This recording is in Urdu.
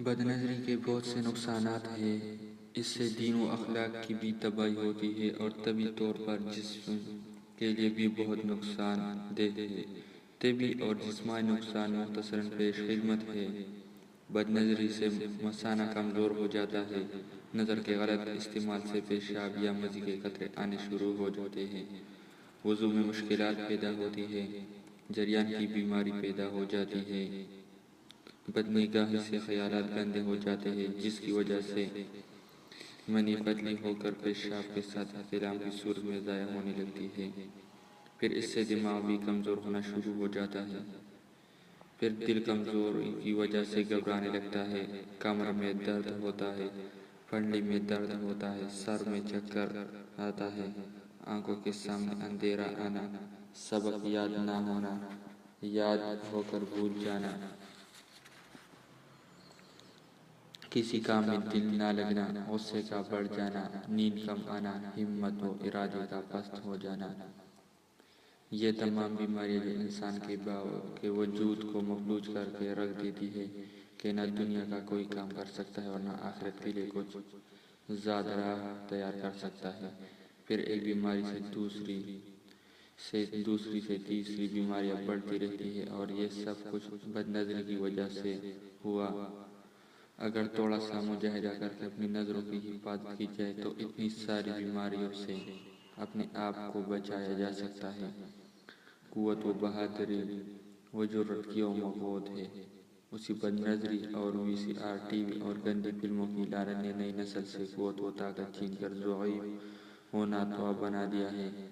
بدنظری کے بہت سے نقصانات ہیں۔ اس سے دین و اخلاق کی بھی تباہی ہوتی ہے اور طبی طور پر جسم کے لیے بھی بہت نقصان دہ ہے۔ طبی اور جسمانی نقصان مختصراً پیش خدمت ہے۔ بدنظری سے مثانہ کمزور ہو جاتا ہے۔ نظر کے غلط استعمال سے پیشاب یا مزی کے قطرے آنے شروع ہو جاتے ہیں۔ وضو میں مشکلات پیدا ہوتی ہیں۔ جریان کی بیماری پیدا ہو جاتی ہے۔ بدنگاہی سے خیالات گندے ہو جاتے ہیں، جس کی وجہ سے منی پتلی ہو کر پیشاب کے ساتھ احتلام کی صورت میں ضائع ہونے لگتی ہے۔ پھر اس سے دماغ بھی کمزور ہونا شروع ہو جاتا ہے۔ پھر دل کمزوری کی وجہ سے گھبرانے لگتا ہے، کمر میں درد ہوتا ہے، پنڈلی میں درد ہوتا ہے، سر میں چکر آتا ہے، آنکھوں کے سامنے اندھیرا آنا، سبق یاد نہ ہونا، یاد ہو کر بھول جانا، کسی کام میں دل نہ لگنا، غصے کا بڑھ جانا، نیند کم آنا، ہمت و ارادے کا پست ہو جانا۔ یہ تمام بیماریاں جو انسان کے وجود کو مفلوج کر کے رکھ دیتی ہے کہ نہ دنیا کا کوئی کام کر سکتا ہے اور نہ آخرت کے لیے کچھ زاد راہ تیار کر سکتا ہے۔ پھر ایک بیماری سے دوسری سے تیسری بیماریاں بڑھتی رہتی ہیں اور یہ سب کچھ بدنظری کی وجہ سے ہوا۔ اگر تھوڑا سا مجاہدہ کر کے اپنی نظروں کی حفاظت کی جائے تو اتنی ساری بیماریوں سے اپنے آپ کو بچایا جا سکتا ہے۔ قوت و بہادری و جرأت کی مغود ہے۔ اسی بدنظری اور وی سی آر، ٹی وی اور گندی فلموں کی لعنت نے نئی نسل سے قوت و طاقت چھین کر ضعیف و ناتواں بنا دیا ہے۔